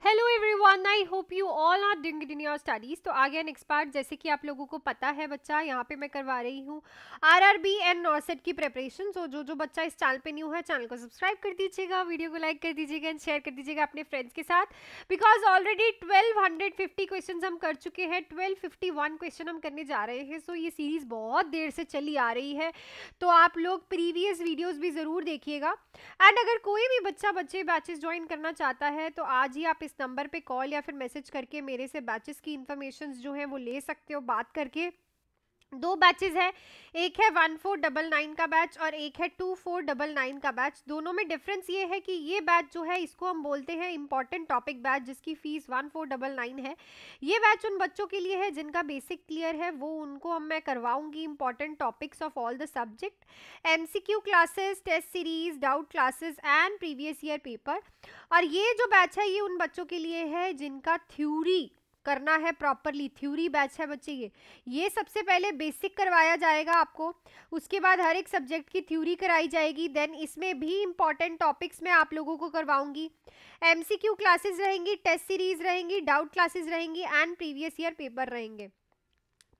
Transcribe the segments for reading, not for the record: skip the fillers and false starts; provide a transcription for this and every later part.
Hello everyone, I hope you all are doing it in your studies. तो आ गया next part. जैसे कि आप लोगों को पता है बच्चा, यहाँ पे मैं करवा रही हूँ आरआरबी एंड नॉर्सेट की प्रिपरेशन। तो जो बच्चा इस चैनल पे न्यू है, चैनल को सब्सक्राइब कर दीजिएगा, वीडियो को लाइक कर दीजिएगा एंड शेयर कर दीजिएगा अपने फ्रेंड्स के साथ, बिकॉज ऑलरेडी 1250 क्वेश्चन हम कर चुके हैं। 1251 क्वेश्चन हम करने जा रहे हैं। सो ये सीरीज बहुत देर से चली आ रही है, तो आप लोग प्रीवियस वीडियोज भी ज़रूर देखिएगा। एंड अगर कोई भी बच्चा बैचेस ज्वाइन करना चाहता है तो आज ही आप इस नंबर पे कॉल या फिर मैसेज करके मेरे से बैचेस की इंफॉर्मेशन जो है वो ले सकते हो बात करके। दो बैचेस है, एक है 1499 का बैच और एक है 2499 का बैच। दोनों में डिफरेंस ये है कि ये बैच जो है इसको हम बोलते हैं इंपॉर्टेंट टॉपिक बैच, जिसकी फीस 1499 है। ये बैच उन बच्चों के लिए है जिनका बेसिक क्लियर है, वो उनको मैं करवाऊंगी important topics of all the subject, MCQ classes, test series, doubt classes and previous year paper. और ये जो बैच है ये उन बच्चों के लिए है जिनका थ्योरी करना है प्रॉपरली। थ्योरी बैच है बच्चे। ये सबसे पहले बेसिक करवाया जाएगा आपको, उसके बाद हर एक सब्जेक्ट की थ्योरी कराई जाएगी। देन इसमें भी इंपॉर्टेंट टॉपिक्स मैं आप लोगों को करवाऊंगी, एमसीक्यू क्लासेस रहेंगी, टेस्ट सीरीज रहेंगी, डाउट क्लासेस रहेंगी एंड प्रीवियस ईयर पेपर रहेंगे।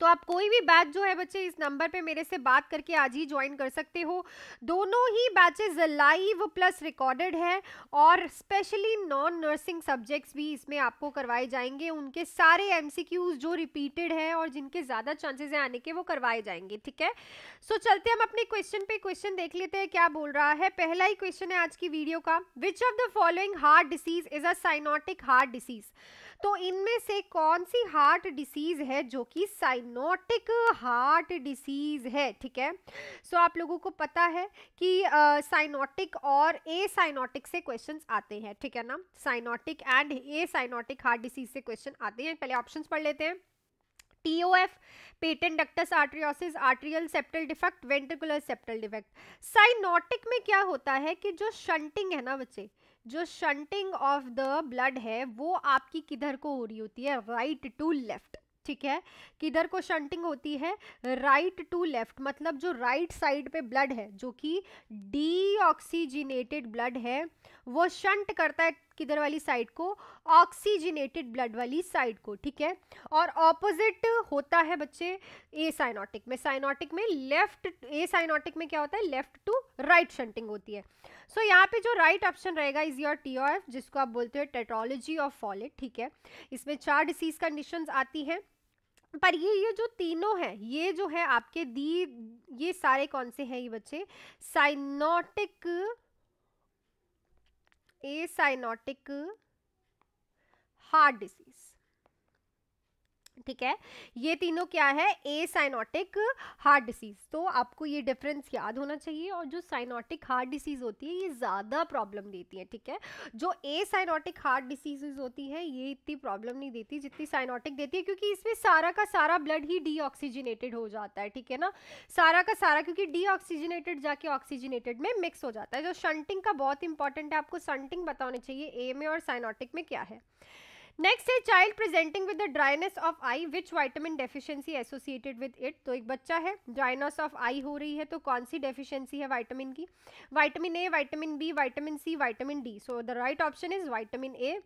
तो आप कोई भी बैच जो है बच्चे इस नंबर पे मेरे से बात करके आज ही ज्वाइन कर सकते हो। दोनों ही बैचेस लाइव प्लस रिकॉर्डेड है और स्पेशली नॉन नर्सिंग सब्जेक्ट्स भी इसमें आपको करवाए जाएंगे। उनके सारे एमसीक्यूज जो रिपीटेड है और जिनके ज़्यादा चांसेस हैं आने के, वो करवाए जाएंगे। ठीक है, सो चलते हम अपने क्वेश्चन पे। क्वेश्चन देख लेते हैं क्या बोल रहा है। पहला ही क्वेश्चन है आज की वीडियो का, विच of the following heart disease is a cyanotic heart disease. तो इनमें से कौन सी हार्ट डिसीज है जो कि साइनोटिक हार्ट डिसीज है। ठीक है, सो आप लोगों को पता है कि साइनोटिक और ए साइनोटिक से क्वेश्चंस आते हैं। ठीक है ना, cyanotic and acyanotic heart disease से क्वेश्चन आते हैं। पहले ऑप्शंस पढ़ लेते हैं। TOF, patent ductus arteriosus, atrial septal defect, ventricular septal defect. Cyanotic में क्या होता है कि जो शंटिंग है ना बच्चे, जो शंटिंग ऑफ द ब्लड है वो आपकी किधर को हो रही होती है, राइट टू लेफ्ट। ठीक है, किधर को शंटिंग होती है, राइट टू लेफ्ट। मतलब जो राइट साइड पे ब्लड है, जो कि डीऑक्सीजिनेटेड ब्लड है, वो शंट करता है किधर वाली साइड को, ऑक्सीजिनेटेड ब्लड वाली साइड को। ठीक है, और ऑपोजिट होता है बच्चे ए साइनोटिक में। साइनोटिक में लेफ्ट, ए साइनोटिक में क्या होता है, लेफ्ट टू राइट शंटिंग होती है। सो यहाँ पे जो राइट ऑप्शन रहेगा इज योर TOF, जिसको आप बोलते हैं टेट्रोलॉजी ऑफ फॉलेट। ठीक है, इसमें 4 डिसीज कंडीशंस आती हैं, पर ये जो तीनों है, ये जो है आपके ये सारे कौन से हैं ये बच्चे, साइनोटिक, ए साइनोटिक हार्ट डिसीज। ठीक है, ये तीनों क्या है, ए साइनोटिक हार्ट डिसीज। तो आपको ये डिफरेंस याद होना चाहिए। और जो साइनोटिक हार्ट डिसीज होती है ये ज़्यादा प्रॉब्लम देती है। ठीक है, जो ए साइनोटिक हार्ट डिसीजेज होती है ये इतनी प्रॉब्लम नहीं देती जितनी साइनोटिक देती है, क्योंकि इसमें सारा का सारा ब्लड ही डीऑक्सीजिनेटेड हो जाता है। ठीक है ना, सारा का सारा, क्योंकि डीऑक्सीजिनेटेड जाके ऑक्सीजिनेटेड में मिक्स हो जाता है। जो शंटिंग का बहुत इंपॉर्टेंट है, आपको शंटिंग पता होनी चाहिए ए में और साइनोटिक में क्या है। नेक्स्ट है child presenting with the dryness of I, which vitamin deficiency associated with it. तो एक बच्चा है, ड्राइनेस ऑफ आई हो रही है, तो कौन सी डेफिशिएंसी है वाइटामिन की, vitamin A, vitamin B, vitamin C, vitamin D. So the right option is vitamin A.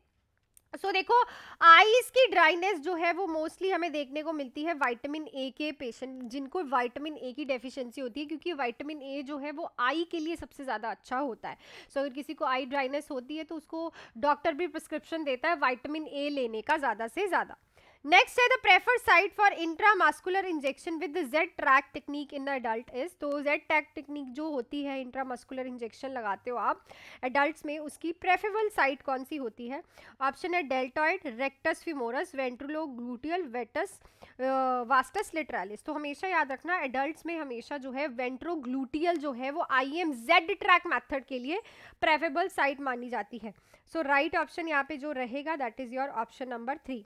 So देखो, आईज की ड्राइनेस जो है वो मोस्टली हमें देखने को मिलती है विटामिन ए के पेशेंट, जिनको विटामिन ए की डेफिशिएंसी होती है, क्योंकि विटामिन ए जो है वो आई के लिए सबसे ज़्यादा अच्छा होता है। सो अगर किसी को आई ड्राइनेस होती है तो उसको डॉक्टर भी प्रिस्क्रिप्शन देता है विटामिन ए लेने का ज़्यादा से ज़्यादा। नेक्स्ट है the preferred site for intramuscular injection with Z track technique in adult is. तो जेड ट्रैक टेक्निक जो होती है, इंट्रामस्कुलर इंजेक्शन लगाते हो आप एडल्ट्स में, उसकी प्रेफरेबल साइट कौन सी होती है। ऑप्शन है deltoid, rectus femoris, ventrogluteal, वेटस, vastus लिटरालिस। तो हमेशा याद रखना, एडल्ट्स में हमेशा जो है वेंट्रोग्लूटियल जो है वो IM जेड ट्रैक मैथड के लिए प्रेफरेबल साइट मानी जाती है। सो राइट ऑप्शन यहाँ पे जो रहेगा that is your option number 3।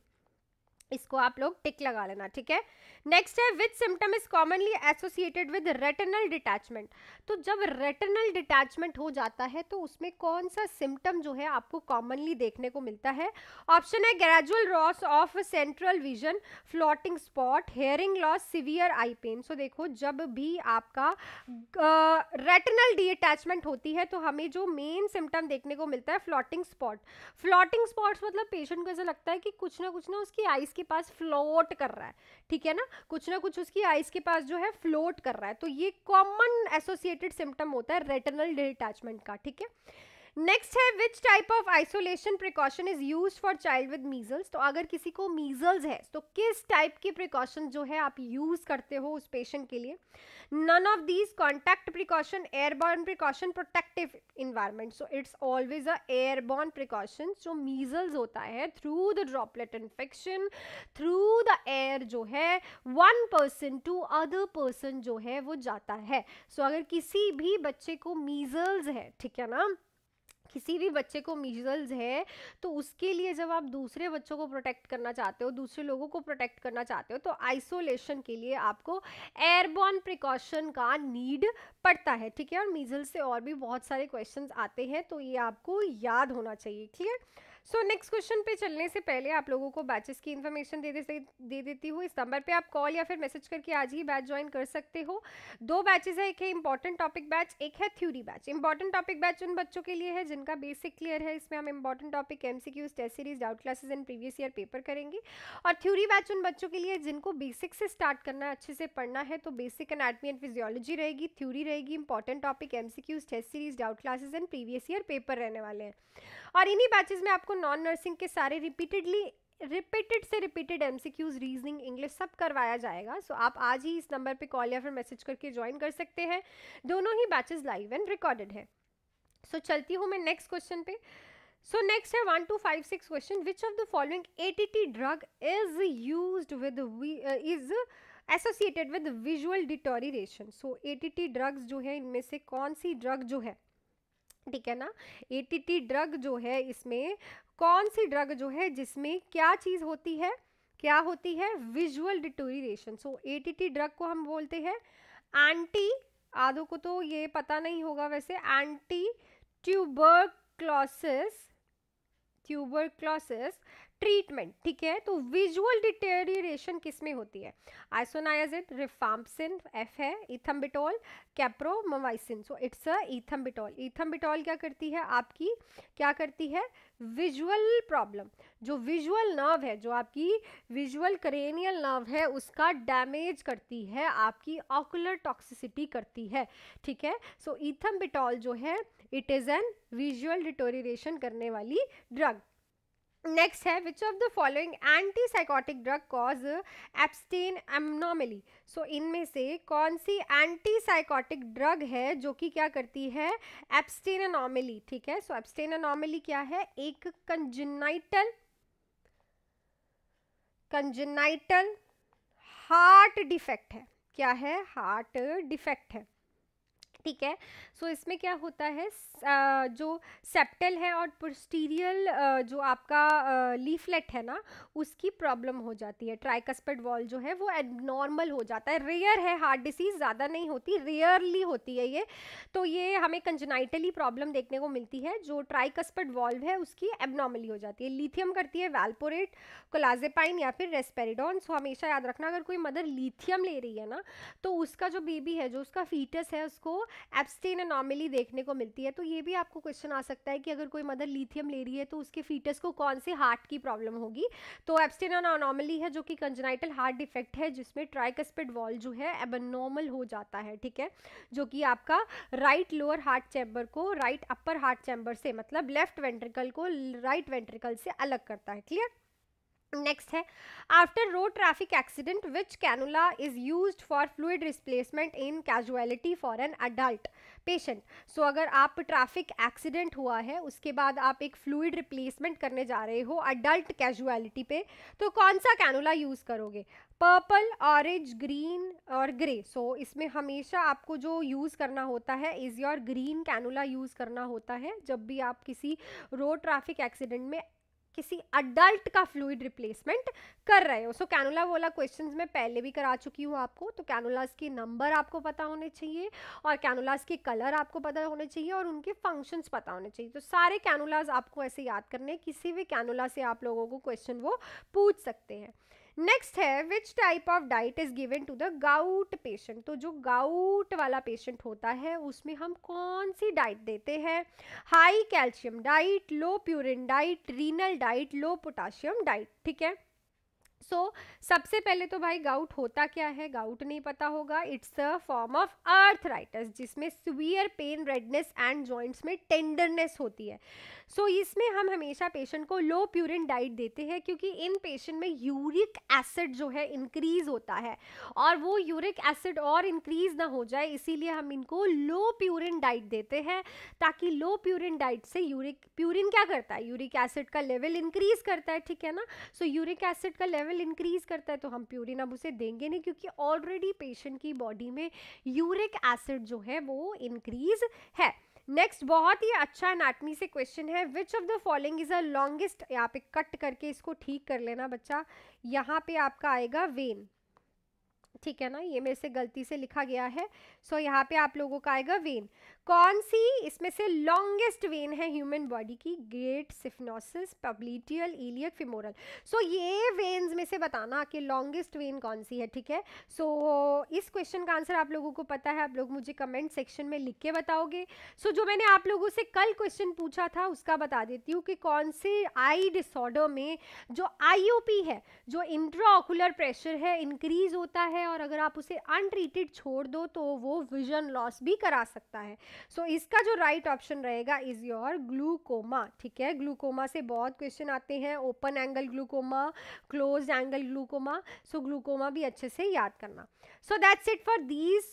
इसको आप लोग टिक लगा लेना, ठीक है। नेक्स्ट है which symptom is commonly associated with retinal detachment. तो जब रेटिनल डिटैचमेंट हो जाता है तो उसमें कौन सा सिम्टम जो है आपको कॉमनली देखने को मिलता है। ऑप्शन है gradual loss of central vision, floating spot, hearing loss, severe eye pain. So देखो जब भी आपका रेटिनल डिटैचमेंट होती है तो हमें जो मेन सिम्टम देखने को मिलता है फ्लोटिंग स्पॉट। फ्लोटिंग स्पॉट्स मतलब पेशेंट को ऐसा लगता है कि कुछ ना उसकी आइज के पास फ्लोट कर रहा है, ठीक है ना, कुछ ना कुछ उसकी आइज के पास जो है फ्लोट कर रहा है। तो ये कॉमन एसोसिएटेड सिम्टम होता है रेटिनल डिटैचमेंट का, ठीक है। नेक्स्ट है which type of isolation precaution is used for child with measles. तो अगर किसी को मीजल्स है तो किस टाइप की प्रिकॉशन जो है आप यूज करते हो उस पेशेंट के लिए। None of these contact precaution, airborne precaution, protective environment. So it's always a airborne precaution. जो मीजल्स होता है through the droplet infection, through the air जो है one person to other person जो है वो जाता है। सो अगर किसी भी बच्चे को मीजल्स है, ठीक है ना, किसी भी बच्चे को मीजल्स है तो उसके लिए जब आप दूसरे बच्चों को प्रोटेक्ट करना चाहते हो, दूसरे लोगों को प्रोटेक्ट करना चाहते हो, तो आइसोलेशन के लिए आपको एयरबॉर्न प्रिकॉशन का नीड पड़ता है, ठीक है। और मीजल्स से और भी बहुत सारे क्वेश्चंस आते हैं तो ये आपको याद होना चाहिए, क्लियर। सो नेक्स्ट क्वेश्चन पे चलने से पहले आप लोगों को बैचेस की इन्फॉर्मेशन दे देती हूँ। इस नंबर पे आप कॉल या फिर मैसेज करके आज ही बैच ज्वाइन कर सकते हो। 2 बैचेस है, एक है इंपॉर्टेंट टॉपिक बैच, एक है theory batch. Important topic batch उन बच्चों के लिए है जिनका बेसिक क्लियर है। इसमें हम important topic, MCQs, test series, doubt classes and previous year paper करेंगे। और थ्योरी बैच उन बच्चों के लिए जिनको बेसिक से स्टार्ट करना है, अच्छे से पढ़ना है, तो बेसिक एनाटॉमी एंड फिजियोलॉजी रहेगी, थ्योरी रहेगी, important topic, MCQs, test series, doubt classes and previous year paper रहने वाले हैं। और इन्हीं बैचेस में आपको नॉन नर्सिंग के सारे रिपीटेड एमसीक्यूज, रीजनिंग, इंग्लिश सब करवाया जाएगा। सो आप आज ही इस नंबर पे कॉल या फिर मैसेज करके ज्वाइन कर सकते हैं। दोनों ही बैचेस लाइव एंड रिकॉर्डेड है। सो चलती हूँ मैं नेक्स्ट क्वेश्चन पे। सो नेक्स्ट है 1 to 5 6 question. Which of the following ATT drug is used with is associated with visual deterioration. So ATT drugs जो है इनमें से कौन सी ड्रग जो है, ठीक है ना, एटीटी ड्रग जो है इसमें कौन सी ड्रग जो है जिसमें क्या चीज होती है, क्या होती है, विजुअल डिटोरिएशन। सो एटीटी ड्रग को हम बोलते हैं एंटी, आधों को तो ये पता नहीं होगा वैसे, एंटी ट्यूबरक्लोसिस ट्रीटमेंट, ठीक है। तो विजुअल डिटेरियरेशन किस में होती है, आइसोनायाजिन, रिफाम्पिसिन, एफ है, इथम्बिटोल, कैप्रोमाइसिन। So it's a इथम्बिटोल। इथम्बिटोल क्या करती है आपकी, क्या करती है, विजुअल प्रॉब्लम, जो विजुअल नर्व है, जो आपकी विजुअल करेनियल नर्व है उसका डैमेज करती है, आपकी ऑकुलर टॉक्सिसिटी करती है, ठीक है। सो इथम्बिटोल जो है it is an visual deterioration करने वाली ड्रग। नेक्स्ट है which of the following anti psychotic drug cause abstain abnormally. So इनमें से कौन सी एंटी साइकोटिक ड्रग है जो कि क्या करती है, एब्सटेन एनॉर्मली, ठीक है। सो एब्सटेन एनॉर्मली क्या है, एक कंजेनाइटल हार्ट डिफेक्ट है, क्या है, हार्ट डिफेक्ट है, ठीक है। सो इसमें क्या होता है, जो सेप्टल है और पोस्टीरियर जो आपका लीफलेट है ना उसकी प्रॉब्लम हो जाती है, ट्राइकस्पिड वॉल जो है वो एबनॉर्मल हो जाता है। रेयर है, हार्ट डिसीज ज़्यादा नहीं होती, रेयरली होती है ये। तो ये हमें कंजेनाइटली प्रॉब्लम देखने को मिलती है, जो ट्राइकस्पिड वॉल्व है उसकी एबनॉर्मली हो जाती है। लिथियम करती है वैल्पोरेट, क्लोराजेपाइन या फिर रेस्पेरिडोन। सो हमेशा याद रखना अगर कोई मदर लिथियम ले रही है ना तो उसका जो बेबी है, जो उसका फीटस है, उसको एब्सटेन एनॉमली देखने को मिलती है। तो ये भी आपको क्वेश्चन आ सकता है कि अगर कोई मदर लिथियम ले रही है तो उसके फीटस को कौन से हार्ट की प्रॉब्लम होगी। तो एब्सटेन एनॉमली है जो कि कंजेनाइटल हार्ट डिफेक्ट है जिसमें ट्राइकस्पिड वॉल जो है एबनॉर्मल हो जाता है, ठीक है, जो कि आपका राइट लोअर हार्ट चैम्बर को राइट अपर हार्ट चैम्बर से, मतलब लेफ्ट वेंट्रिकल को राइट वेंट्रिकल से अलग करता है, क्लियर। नेक्स्ट है after road traffic accident which cannula is used for fluid replacement in casualty for an adult patient. So अगर आप ट्रैफिक एक्सीडेंट हुआ है उसके बाद आप एक फ्लूइड रिप्लेसमेंट करने जा रहे हो अडल्ट कैजुअलिटी पे, तो कौन सा कैनुला यूज करोगे, पर्पल, ऑरेंज, ग्रीन और ग्रे। सो इसमें हमेशा आपको जो यूज़ करना होता है is your green cannula use करना होता है जब भी आप किसी रोड ट्रैफिक एक्सीडेंट में किसी अडल्ट का फ्लूइड रिप्लेसमेंट कर रहे हो। सो कैनुला वाला क्वेश्चंस मैं पहले भी करा चुकी हूँ आपको, तो कैनुलास के नंबर आपको पता होने चाहिए और कैनुलास के कलर आपको पता होने चाहिए और उनके फंक्शंस पता होने चाहिए। तो सारे कैनुलास आपको ऐसे याद करने, किसी भी कैनुला से आप लोगों को क्वेश्चन वो पूछ सकते हैं। नेक्स्ट है which type of diet is given to the gout patient. तो जो गाउट वाला पेशेंट होता है उसमें हम कौन सी डाइट देते हैं? हाई कैल्शियम डाइट, लो प्यूरिन डाइट, रीनल डाइट, लो पोटाशियम डाइट। ठीक है, सबसे पहले तो भाई गाउट होता क्या है, गाउट नहीं पता होगा। It's a form of arthritis जिसमें severe pain, redness and joints में टेंडरनेस होती है। इसमें हम हमेशा पेशेंट को लो प्यूरिन डाइट देते हैं क्योंकि इन पेशेंट में यूरिक एसिड जो है इंक्रीज होता है और वो यूरिक एसिड और इंक्रीज ना हो जाए, इसीलिए हम इनको लो प्यूरिन डाइट देते हैं, ताकि लो प्यूरिन डाइट से प्यूरिन क्या करता है, यूरिक एसिड का लेवल इंक्रीज करता है। ठीक है ना, यूरिक एसिड का लेवल इंक्रीज करता है तो हम प्यूरिन अब उसे देंगे नहीं, क्योंकि ऑलरेडी पेशेंट की बॉडी में यूरिक एसिड जो है वो इंक्रीज है। नेक्स्ट बहुत ही अच्छा एनाटॉमी से क्वेश्चन है, which of the following is a longest, यहाँ पे कट करके इसको ठीक कर लेना बच्चा, यहाँ पे आपका आएगा वेन। ठीक है ना, ये मेरे से गलती से लिखा गया है। यहाँ पे आप लोगों का आएगा वेन। कौन सी इसमें से लॉन्गेस्ट वेन है ह्यूमन बॉडी की? Great saphenous, popliteal, iliac, femoral. ये वेन्स में से बताना कि लॉन्गेस्ट वेन कौन सी है। ठीक है, इस क्वेश्चन का आंसर आप लोगों को पता है, आप लोग मुझे कमेंट सेक्शन में लिख के बताओगे। जो मैंने आप लोगों से कल क्वेश्चन पूछा था उसका बता देती हूँ कि कौन से आई डिसऑर्डर में जो IOP है, जो इंट्राऑकुलर प्रेशर है, इंक्रीज होता है और अगर आप उसे अनट्रीटेड छोड़ दो तो वो विजन लॉस भी करा सकता है। इसका जो राइट ऑप्शन रहेगा इज योर ग्लूकोमा। ठीक है, ग्लूकोमा से बहुत क्वेश्चन आते हैं, open angle glaucoma, close angle glaucoma. Glaucoma भी अच्छे से याद करना। That's it for these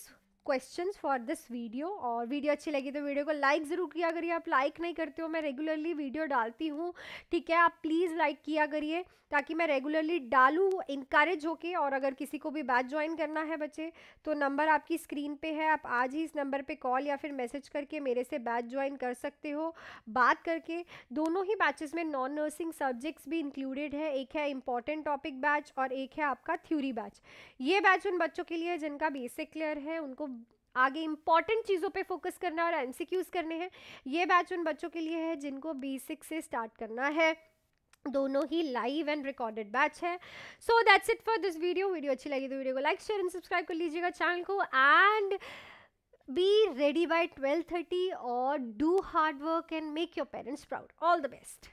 questions for this video. और वीडियो अच्छी लगी तो वीडियो को लाइक ज़रूर किया करिए, आप लाइक नहीं करते हो, मैं रेगुलरली वीडियो डालती हूँ। ठीक है, आप प्लीज़ लाइक किया करिए ताकि मैं रेगुलरली डालूँ, इनकरेज होके। और अगर किसी को भी बैच ज्वाइन करना है बच्चे, तो नंबर आपकी स्क्रीन पे है, आप आज ही इस नंबर पे कॉल या फिर मैसेज करके मेरे से बैच ज्वाइन कर सकते हो। बात करके दोनों ही बैचेस में नॉन नर्सिंग सब्जेक्ट्स भी इंक्लूडेड है, एक है इंपॉर्टेंट टॉपिक बैच और एक है आपका थ्योरी बैच। ये बैच उन बच्चों के लिए जिनका बेसिक क्लियर है, उनको आगे इंपॉर्टेंट चीज़ों पे फोकस करना है और MCQs करने हैं। ये बैच उन बच्चों के लिए है जिनको बेसिक से स्टार्ट करना है। दोनों ही लाइव एंड रिकॉर्डेड बैच है। That's it for this video अच्छी लगी तो वीडियो को लाइक, शेयर एंड सब्सक्राइब कर लीजिएगा चैनल को। एंड बी रेडी बाय 12:30 और do hard work and make your parents proud. All the best.